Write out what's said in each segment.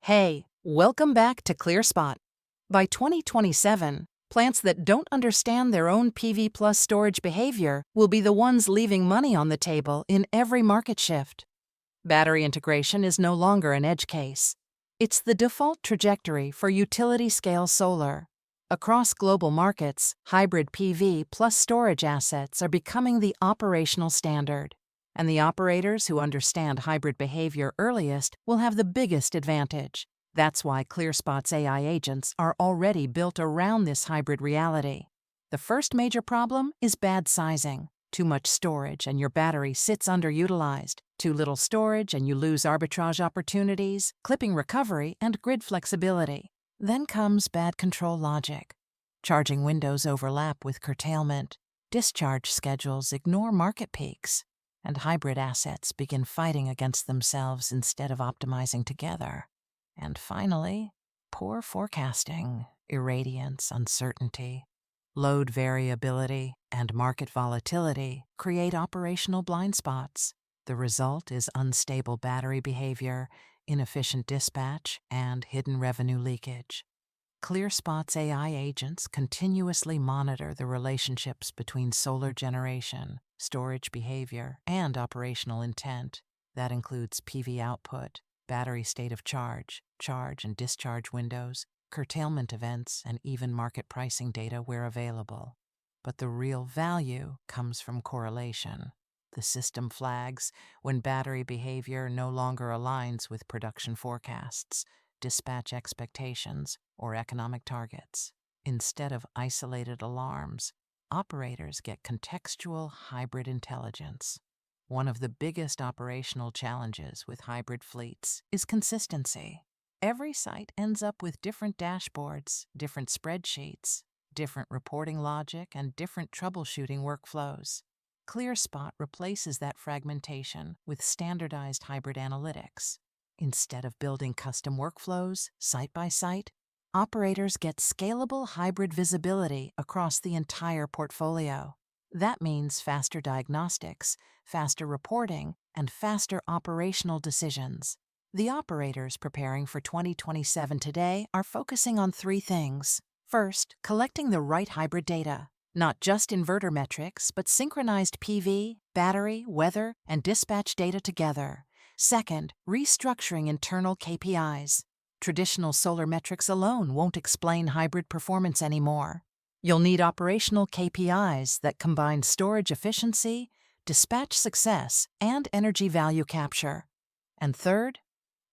Hey, welcome back to ClearSpot. By 2027, plants that don't understand their own PV plus storage behavior will be the ones leaving money on the table in every market shift. Battery integration is no longer an edge case. It's the default trajectory for utility-scale solar. Across global markets, hybrid PV plus storage assets are becoming the operational standard. And the operators who understand hybrid behavior earliest will have the biggest advantage. That's why ClearSpot's AI agents are already built around this hybrid reality. The first major problem is bad sizing. Too much storage and your battery sits underutilized. Too little storage and you lose arbitrage opportunities, clipping recovery, and grid flexibility. Then comes bad control logic. Charging windows overlap with curtailment. Discharge schedules ignore market peaks. And hybrid assets begin fighting against themselves instead of optimizing together. And finally, poor forecasting, irradiance, uncertainty, load variability, and market volatility create operational blind spots. The result is unstable battery behavior, inefficient dispatch, and hidden revenue leakage. ClearSpot's AI agents continuously monitor the relationships between solar generation, storage behavior, and operational intent. That includes PV output, battery state of charge, charge and discharge windows, curtailment events, and even market pricing data where available. But the real value comes from correlation. The system flags when battery behavior no longer aligns with production forecasts, dispatch expectations, or economic targets. Instead of isolated alarms, operators get contextual hybrid intelligence. One of the biggest operational challenges with hybrid fleets is consistency. Every site ends up with different dashboards, different spreadsheets, different reporting logic, and different troubleshooting workflows. ClearSpot replaces that fragmentation with standardized hybrid analytics. Instead of building custom workflows, site by site, operators get scalable hybrid visibility across the entire portfolio. That means faster diagnostics, faster reporting, and faster operational decisions. The operators preparing for 2027 today are focusing on three things. First, collecting the right hybrid data. Not just inverter metrics, but synchronized PV, battery, weather, and dispatch data together. Second, restructuring internal KPIs. Traditional solar metrics alone won't explain hybrid performance anymore. You'll need operational KPIs that combine storage efficiency, dispatch success, and energy value capture. And third,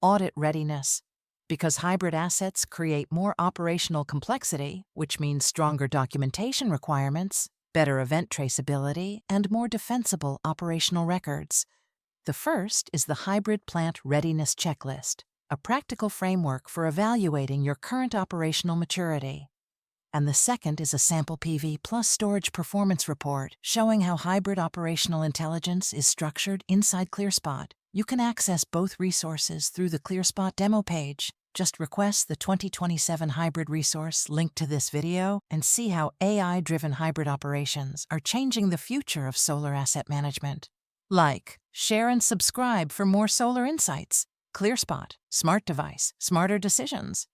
audit readiness. Because hybrid assets create more operational complexity, which means stronger documentation requirements, better event traceability, and more defensible operational records. The first is the Hybrid Plant Readiness Checklist, a practical framework for evaluating your current operational maturity. And the second is a sample PV plus storage performance report showing how hybrid operational intelligence is structured inside ClearSpot. You can access both resources through the ClearSpot demo page. Just request the 2027 hybrid resource linked to this video and see how AI-driven hybrid operations are changing the future of solar asset management. Like, share, and subscribe for more solar insights. ClearSpot. Smart device, smarter decisions.